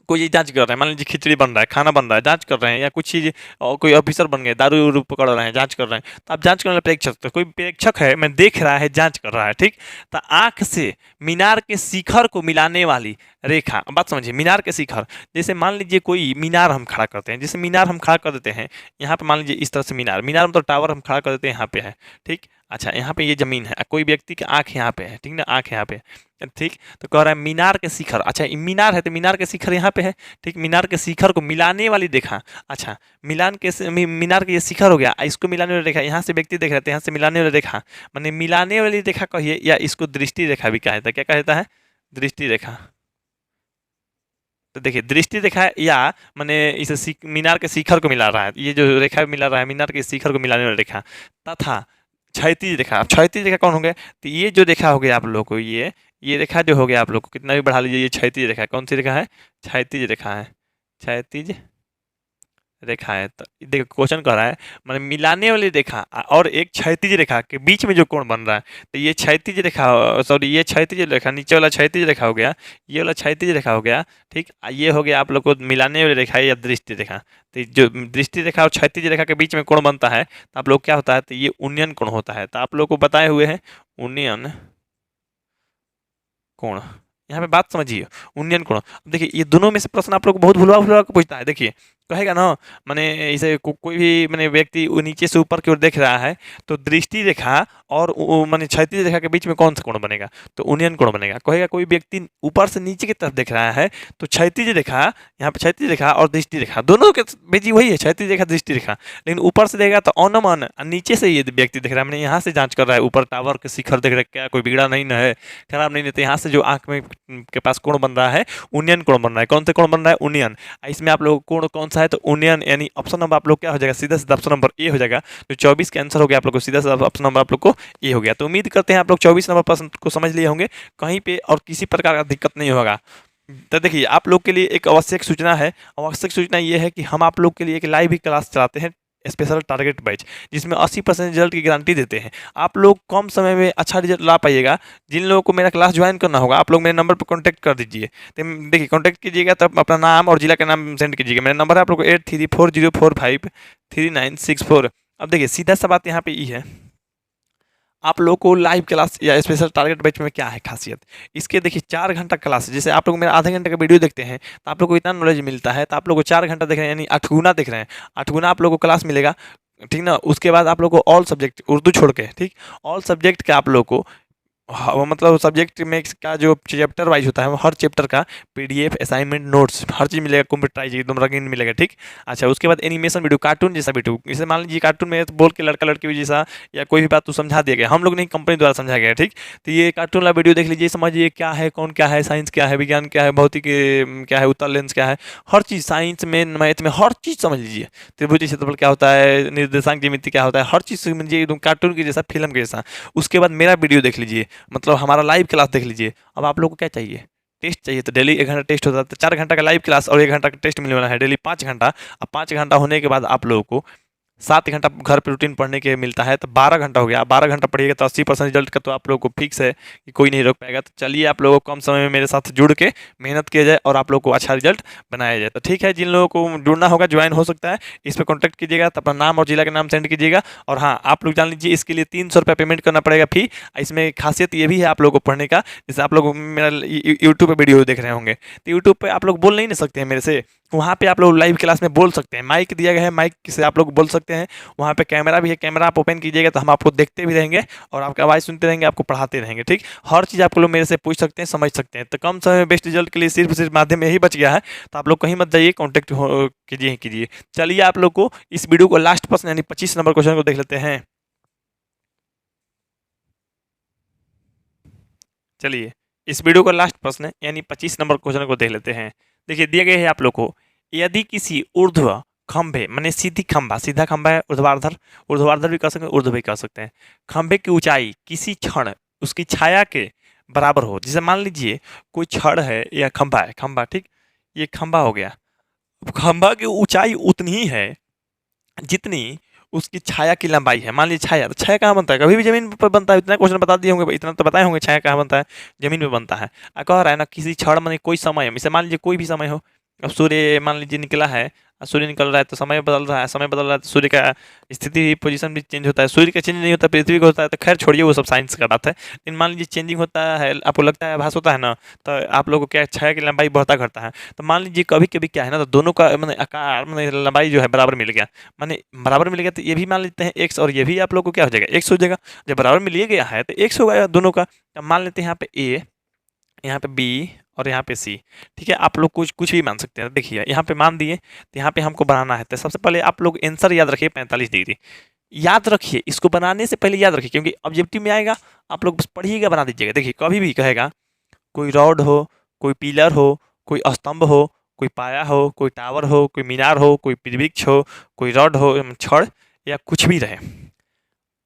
कोई जांच कर रहे हैं, मान लीजिए खिचड़ी बन रहा है, खाना बन रहा है, जांच कर रहे हैं, या कुछ चीज़, और कोई ऑफिसर बन गए, दारू उरू पकड़ रहे हैं, जांच कर रहे हैं, तो आप जांच करने वाला प्रेक्षक, तो कोई प्रेक्षक है, मैं देख रहा है, जांच कर रहा है, ठीक। तो आंख से मीनार के शिखर को मिलाने वाली रेखा, बात समझिए, मीनार के शिखर, जैसे मान लीजिए कोई मीनार हम खड़ा करते हैं, जैसे मीनार हम खड़ा कर देते हैं, यहाँ पे मान लीजिए इस तरह से मीनार, मीनार मतलब टावर हम खड़ा कर देते हैं, यहाँ पे है, ठीक। अच्छा, यहाँ पे ये जमीन है, कोई व्यक्ति की आंख यहाँ पे है, ठीक ना, आंख यहाँ पे, ठीक। तो कह रहा है मीनार के शिखर, अच्छा मीनार है तो मीनार के शिखर यहाँ पे है, ठीक। मीनार के शिखर को मिलाने वाली रेखा, अच्छा मीनार के ये शिखर हो गया, इसको मिलाने वाली रेखा, यहाँ से व्यक्ति देख रहे थे, यहाँ से मिलाने वाली रेखा, माने मिलाने वाली रेखा कहिए, या इसको दृष्टि रेखा भी कहा जाता है। क्या कहा जाता है, दृष्टि रेखा। तो देखिए दृष्टि रेखा है, या माने इसे मीनार के शिखर को मिला रहा है, ये जो रेखा मिला रहा है मीनार के शिखर को मिलाने वाली रेखा, तथा क्षैतिज रेखा। अब क्षैतिज रेखा कौन हो गया, तो ये जो रेखा हो गया आप लोग को, ये रेखा जो हो गया आप लोग को, कितना भी बढ़ा लीजिए, ये क्षैतिज रेखा है। कौन सी रेखा है, क्षैतिज रेखा है, क्षैतिज रेखा है, तो देखो क्वेश्चन कर रहा है मतलब मिलाने वाली रेखा और एक क्षैतिज रेखा के बीच में जो कोण बन रहा है, तो ये क्षैतिज रेखा, सॉरी ये क्षैतिज रेखा, नीचे वाला क्षैतिज रेखा हो गया, ये वाला क्षैतिज रेखा हो गया, ठीक। ये हो गया आप लोग को मिलाने वाली रेखा या दृष्टि रेखा। तो जो दृष्टि रेखा और क्षैतिज रेखा के बीच में कोण बनता है तो आप लोग क्या होता है, तो ये उन्नयन कोण होता है। तो आप लोग को बताए हुए हैं उन्नयन कोण, यहाँ पे बात समझिए, उन्नयन कोण। अब देखिए ये दोनों में से प्रश्न आप लोग को बहुत भुलवा भुलवा के पूछता है। देखिए कहेगा ना माने इसे कोई भी माने व्यक्ति नीचे से ऊपर की ओर देख रहा है तो दृष्टि रेखा और माने क्षैतिज रेखा के बीच में कौन सा कोण बनेगा, तो उन्नयन कोण बनेगा। कहेगा कोई व्यक्ति ऊपर से नीचे की तरफ देख रहा है तो क्षैतिज रेखा, यहाँ पे क्षैतिज रेखा और दृष्टि रेखा दोनों के बेजी वही है, क्षैतिज रेखा दृष्टि रेखा। लेकिन ऊपर से देखेगा तो अनमन, नीचे से ये व्यक्ति देख रहा है, मैंने यहाँ से जांच कर रहा है, ऊपर टावर के शिखर देख रहा है, क्या कोई बिगड़ा नहीं न है, खराब नहीं, तो यहाँ से जो आंख में के पास कोण बन रहा है उन्नयन कोण बन रहा है। कौन से कोण बन रहा है, उन्नयन। इसमें आप लोग कोण कौन सा है, तो उन्नयन, यानी ऑप्शन नंबर आप लोग क्या हो जाएगा, सीधा सीधा ऑप्शन नंबर ए हो जाएगा। तो 24 के आंसर हो गया आप लोग को, सीधा सीधा ऑप्शन नंबर आप लोग को ए हो गया। तो उम्मीद करते हैं आप लोग 24 नंबर प्रश्न को समझ लिए होंगे, कहीं पे और किसी प्रकार का दिक्कत नहीं होगा। तो देखिए आप लोग के लिए एक आवश्यक सूचना है, आवश्यक सूचना ये है कि हम आप लोग के लिए एक लाइव भी क्लास चलाते हैं, स्पेशल टारगेट बैच, जिसमें 80% रिजल्ट की गारंटी देते हैं। आप लोग कम समय में अच्छा रिजल्ट ला पाइएगा। जिन लोगों को मेरा क्लास ज्वाइन करना होगा आप लोग मेरे नंबर पर कॉन्टैक्ट कर दीजिए। तो देखिए कॉन्टैक्ट कीजिएगा तब अपना नाम और जिला का नाम सेंड कीजिएगा। मेरा नंबर है आप लोग को 8340453964। अब देखिए सीधा सा बात यहाँ पे ये है, आप लोग को लाइव क्लास या स्पेशल टारगेट बैच में क्या है खासियत, इसके देखिए 4 घंटा क्लास है। जैसे आप लोग मेरा आधे घंटे का वीडियो देखते हैं तो आप लोग को इतना नॉलेज मिलता है, तो आप लोग को 4 घंटा देख रहे हैं यानी 8 गुना देख रहे हैं, 8 गुना आप लोग को क्लास मिलेगा, ठीक ना। उसके बाद आप लोग को ऑल सब्जेक्ट उर्दू छोड़ के, ठीक, ऑल सब्जेक्ट के आप लोग को हाँ, वो मतलब सब्जेक्ट में का जो चैप्टर वाइज होता है वो हर चैप्टर का पीडीएफ, असाइनमेंट, नोट्स हर चीज़ मिलेगा, कंप्यूटराइज एकदम रंगीन मिलेगा, ठीक। अच्छा उसके बाद एनिमेशन वीडियो, कार्टून जैसा वीडियो, जैसे मान लीजिए कार्टून में बोल के लड़का लड़की भी जैसा या कोई भी बात तो समझा दिया गया, हम लोग नहीं कंपनी द्वारा समझाया गया, ठीक। तो ये कार्टून वाला वीडियो देख लीजिए, समझिए क्या है, कौन क्या है, साइंस क्या है, विज्ञान क्या है, भौतिक क्या है, उत्तर लेंस क्या है, हर चीज़, साइंस में, मैथ में हर चीज़ समझ लीजिए। त्रिभुज क्षेत्रफल क्या होता है, निर्देशांक ज्यामिति क्या होता है, हर चीज़ समझिए एकदम कार्टून की जैसा, फिल्म के जैसा। उसके बाद मेरा वीडियो देख लीजिए, मतलब हमारा लाइव क्लास देख लीजिए। अब आप लोग को क्या चाहिए, टेस्ट चाहिए, तो डेली 1 घंटा टेस्ट होता है, तो 4 घंटा का लाइव क्लास और 1 घंटा का टेस्ट मिलने वाला है, डेली 5 घंटा। अब 5 घंटा होने के बाद आप लोगों को 7 घंटा घर पे रूटीन पढ़ने के मिलता है, तो 12 घंटा हो गया। आप 12 घंटा पढ़िएगा तो 80% रिजल्ट का तो आप लोगों को फिक्स है कि कोई नहीं रोक पाएगा। तो चलिए आप लोगों को कम समय में मेरे साथ जुड़ के मेहनत किया जाए और आप लोग को अच्छा रिजल्ट बनाया जाए। तो ठीक है, जिन लोगों को जुड़ना होगा ज्वाइन हो सकता है, इस पर कॉन्टैक्ट कीजिएगा, तो अपना नाम और जिला का नाम सेंड कीजिएगा। और हाँ आप लोग जान लीजिए इसके लिए 300 रुपये पेमेंट करना पड़ेगा फी। इसमें खासियत ये भी है आप लोगों को पढ़ने का, जैसे आप लोग मेरा यूट्यूब पर वीडियो देख रहे होंगे तो यूट्यूब पर आप लोग बोल नहीं ना सकते हैं मेरे से, वहाँ पे आप लोग लाइव क्लास में बोल सकते हैं, माइक दिया गया है, माइक से आप लोग बोल सकते हैं। वहाँ पे कैमरा भी है, कैमरा आप ओपन कीजिएगा तो हम आपको देखते भी रहेंगे और आपकी आवाज़ सुनते रहेंगे, आपको पढ़ाते रहेंगे, ठीक। हर चीज़ आप लोग मेरे से पूछ सकते हैं, समझ सकते हैं। तो कम समय में बेस्ट रिजल्ट के लिए सिर्फ माध्यम यही बच गया है, तो आप लोग कहीं मत जाइए, कॉन्टैक्ट कीजिए। चलिए आप लोग को इस वीडियो को लास्ट प्रश्न यानी 25 नंबर क्वेश्चन को देख लेते हैं। चलिए इस वीडियो का लास्ट प्रश्न यानी 25 नंबर क्वेश्चन को देख लेते हैं। देखिए दिए गए हैं आप लोग को, यदि किसी ऊर्ध्व खंभे माने सीधी खंभा, सीधा खंभा है, ऊर्ध्वाधर, ऊर्ध्वाधर भी कर सकते हैं, ऊर्ध्व भी कर सकते हैं, खंभे की ऊंचाई किसी क्षण उसकी छाया के बराबर हो। जैसे मान लीजिए कोई छड़ है या खंभा है, खंभा, ठीक, ये खंभा हो गया, खंभा की ऊंचाई उतनी ही है जितनी उसकी छाया की लंबाई है। मान लीजिए छाया, तो छाया कहाँ बनता है, कभी भी जमीन पर बनता है, इतना क्वेश्चन बता दिए होंगे, इतना तो बताए होंगे छाया कहाँ बनता है, जमीन पे बनता है। कह रहा है ना किसी क्षण में कोई समय, जैसे मान लीजिए कोई भी समय हो, अब सूर्य मान लीजिए निकला है, सूर्य निकल रहा है तो समय बदल रहा है, समय बदल रहा है तो सूर्य का स्थिति पोजीशन भी चेंज होता है, सूर्य का चेंज नहीं होता पृथ्वी का होता है, तो खैर छोड़िए वो सब साइंस का बात है। लेकिन मान लीजिए चेंजिंग होता है, आपको लगता है आभास होता है ना, तो आप लोगों को क्या छाया की लंबाई बढ़ता घटता है। तो मान लीजिए कभी कभी क्या है ना, तो दोनों का मैंने आकार मैंने लंबाई जो है बराबर मिल गया, माने बराबर मिल गया, तो ये भी मान लेते हैं एक्स और ये भी आप लोग को क्या हो जाएगा, एक्स हो जाएगा। जब बराबर मिल गया है तो एक्स होगा दोनों का। अब मान लेते हैं यहाँ पे ए, यहाँ पे बी और यहाँ पे सी, ठीक है। आप लोग कुछ कुछ भी मान सकते हैं। देखिए यहाँ पे मान दिए, तो यहाँ पे हमको बनाना है, तो सबसे पहले आप लोग आंसर याद रखिए 45 डिग्री, याद रखिए इसको बनाने से पहले याद रखिए, क्योंकि ऑब्जेक्टिव में आएगा आप लोग बस पढ़िएगा, बना दीजिएगा। देखिए कभी भी कहेगा कोई रॉड हो, कोई पिलर हो, कोई स्तंभ हो, कोई पाया हो, कोई टावर हो, कोई मीनार हो, कोई वृक्ष हो, कोई रॉड हो, छड़ या कुछ भी रहे,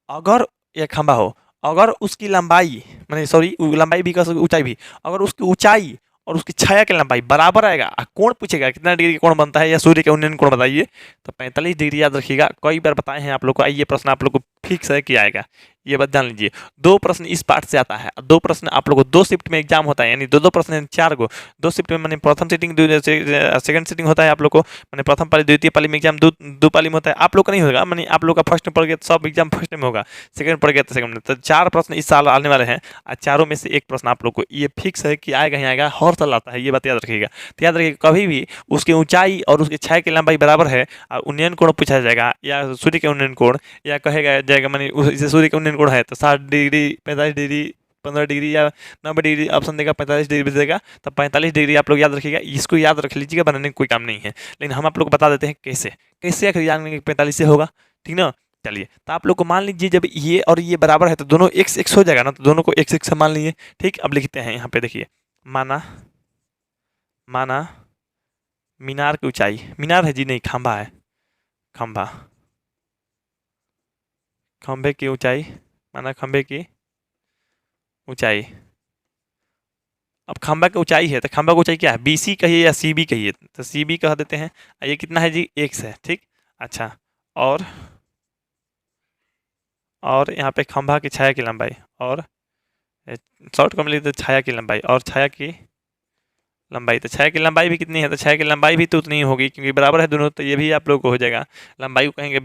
अगर या खंभा हो, अगर उसकी लंबाई मैंने सॉरी लंबाई भी कर सकते, ऊंचाई भी, अगर उसकी ऊंचाई और उसकी छाया की लंबाई बराबर आएगा। कोण पूछेगा कितना डिग्री कोण बनता है या सूर्य के उन्नयन कोण बताइए, तो 45 डिग्री याद रखिएगा। कई बार बताए हैं आप लोग को, ये प्रश्न आप लोग को फिक्स है कि आएगा, ये बात जान लीजिए। 2 प्रश्न इस पार्ट से आता है, 2 प्रश्न आप लोग को 2 शिफ्ट में एग्जाम होता है, यानी 2 प्रश्न यानी 4 गो 2 शिफ्ट में, मैंने प्रथम सीटिंग सेकंड सीटिंग होता है आप लोग को, मैंने प्रथम पाली द्वितीय पाली में एग्जाम दो पाली में होता है। आप लोग का नहीं होगा, मैंने आप लोग का फर्स्ट में पड़ गया तो सब एग्जाम फर्स्ट में होगा, सेकंड पड़ गया तो सेकंड में। तो 4 प्रश्न इस साल आने वाले हैं, और चारों में से एक प्रश्न आप लोग को ये फिक्स है कि आएगा ही आएगा, हर साल आता है, ये बात याद रखिएगा। तो याद रखिएगा कभी भी उसकी ऊंचाई और उसकी छाया की लंबाई बराबर है, और उन्नयन कोण पूछा जाएगा या सूर्य के उन्नयन कोण, या कहेगा जाएगा मैंने इसे सूर्य के उन्नयन कोण है तो 60 डिग्री 45 डिग्री 15 डिग्री या 90 डिग्री ऑप्शन देगा, 45 डिग्री देगा, तो 45 डिग्री आप लोग याद रखिएगा। इसको याद रख लीजिएगा, बनाने का कोई काम नहीं है, लेकिन हम आप लोग को बता देते हैं कैसे कैसे आखिर जानेंगे 45 से होगा, ठीक ना। चलिए, तो आप लोग को मान लीजिए जब ये और ये बराबर है तो दोनों x x हो जाएगा ना, तो दोनों को x x मान लीजिए, ठीक। अब लिखते हैं यहाँ पे, देखिए माना माना मीनार की ऊंचाई, मीनार है जी नहीं, खंभा है, खंभा, खंभे की ऊंचाई, माना खंभे की ऊंचाई। अब खंभा की ऊंचाई है तो खंभा की ऊंचाई क्या है, BC कहिए या CB कहिए, तो CB कह देते हैं। ये कितना है जी, x है, ठीक। अच्छा, और यहाँ पे खंभा की छाया की लंबाई, और शॉर्ट कम लिखते छाया की लंबाई, और छाया की लंबाई, तो छाया की लंबाई भी कितनी है, तो छाया की लंबाई भी तो उतनी ही होगी क्योंकि बराबर है दोनों, तो ये भी आप लोग को हो जाएगा। लंबाई को कहेंगे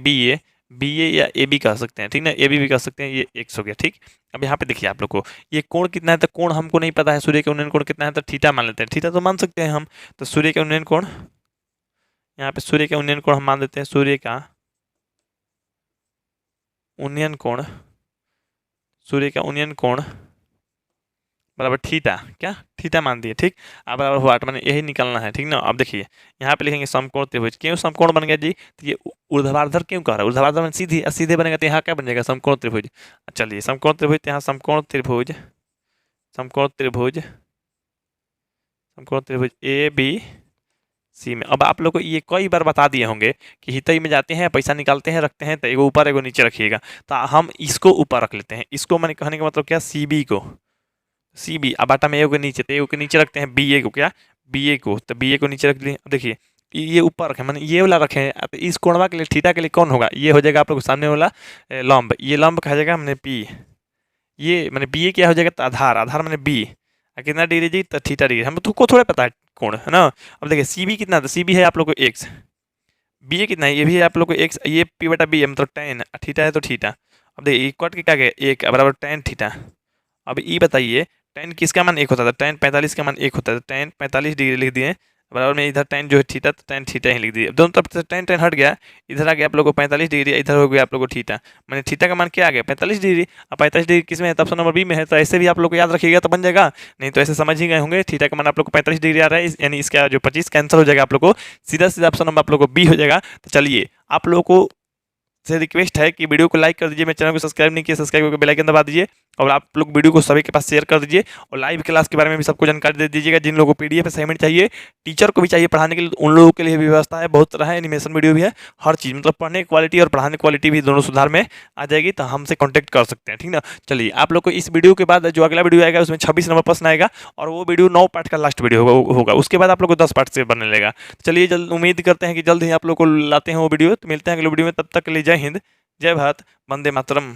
BA या AB कह सकते हैं, ठीक ना, AB भी कह सकते हैं। ये x हो गया, ठीक। अब यहाँ पे देखिए आप लोग को ये कोण कितना है, तो कोण हमको नहीं पता है, सूर्य के उन्नयन कोण कितना है, तो थीटा मान लेते हैं, थीटा तो मान सकते हैं हम। तो सूर्य के उन्नयन कोण, यहाँ पे सूर्य के उन्नयन कोण हम मान लेते हैं, सूर्य का उन्नयन कोण, सूर्य का उन्नयन कोण बराबर थीटा, क्या थीटा मान दिए, ठीक। अब बराबर हुआ, मैंने यही निकालना है, ठीक ना। अब देखिए यहाँ पे लिखेंगे समकोण त्रिभुज, क्यों समकोण बन गया जी, तो ये ऊर्ध्वाधर क्यों कह रहा है, ऊर्ध्वाधर में सीधे सीधे बनेगा, तो यहाँ क्या बन जाएगा, समकोण त्रिभुज। चलिए समकोण त्रिभुज, यहाँ समकोण त्रिभुज, समकोण त्रिभुज, समकोण त्रिभुज ABC में। अब आप लोग को ये कई बार बता दिए होंगे कि हितई में जाते हैं, पैसा निकालते हैं, रखते हैं, तो एगो ऊपर एगो नीचे रखिएगा, तो हम इसको ऊपर रख लेते हैं। इसको मैंने कहने का मतलब क्या, CB को, CB, अब बाटा में एगो के नीचे, तो एगो के नीचे रखते हैं BA को, क्या BA को, तो BA को नीचे रख लिए। अब देखिए ये ऊपर रखें, मैंने ये वाला रखे हैं, तो इस कोणवा के लिए थीटा के लिए कौन होगा, ये हो जाएगा आप लोग सामने वाला लंब, ये लंब कहा जाएगा मैंने P, ये मैंने BA क्या हो जाएगा, तो आधार, आधार मैंने B, कितना डिग्री जी, तो थीटा डिग्री, हम को थोड़ा पता है कोण, है ना। अब देखिए CB कितना, तो CB है आप लोग को x, BA कितना है, ये भी है आप लोग को x, ये P/B है मतलब tan, थीटा है तो थीटा। अब देखिए इक्वट की क्या गया, 1 बराबर tan थीटा। अब ये बताइए tan किसका मान 1 होता था, tan 45 का मान 1 होता था, tan 45 डिग्री लिख दिए, बराबर में इधर tan जो है थीटा, तो tan थीटा ही लिख दिए। दोनों तरफ से tan हट गया, इधर आ गया आप लोग को 45 डिग्री, इधर हो गया आप लोग को थीटा, मैंने थीटा का मान क्या आ गया, 45 डिग्री। अब 45 डिग्री किस में है, तो ऑप्शन नंबर B में है, तो ऐसे भी आप लोग को याद रखिएगा तो बन जाएगा, नहीं तो ऐसे समझ ही गए होंगे। थीटा का मान आप लोग को 45 डिग्री आ रहा है, यानी इसका जो 25 कैंसिल हो जाएगा आप लोग को, सीधा सीधा ऑप्शन नंबर आप लोग को B हो जाएगा। तो चलिए आप लोग को से रिक्वेस्ट है कि वीडियो को लाइक कर दीजिए, मेरे चैनल को सब्सक्राइब नहीं किया, सब्सक्राइब करके बेल आइकन दबा दीजिए, और आप लोग वीडियो को सभी के पास शेयर कर दीजिए, और लाइव क्लास के बारे में भी सबको जानकारी दे दीजिएगा। जिन लोगों को PDF असाइनमेंट चाहिए, टीचर को भी चाहिए पढ़ाने के लिए, उन लोगों के लिए भी व्यवस्था है, बहुत तरह है, एनिमेशन वीडियो भी है, हर चीज़ मतलब पढ़ने की क्वालिटी और पढ़ाने की क्वालिटी भी दोनों सुधार में आ जाएगी, तो हमसे कॉन्टैक्ट कर सकते हैं, ठीक ना। चलिए आप लोग को इस वीडियो के बाद जो अगला वीडियो आएगा उसमें 26 नंबर प्रश्न आएगा, और वो वीडियो 9 पार्ट का लास्ट वीडियो होगा, उसके बाद आप लोग को 10 पार्ट से बनने लगेगा। चलिए जल्द उम्मीद करते हैं कि जल्द ही आप लोग को लाते हैं वो वीडियो, तो मिलते हैं अगले वीडियो में, तब तक के लिए जय हिंद, जय भारत, वंदे मातरम।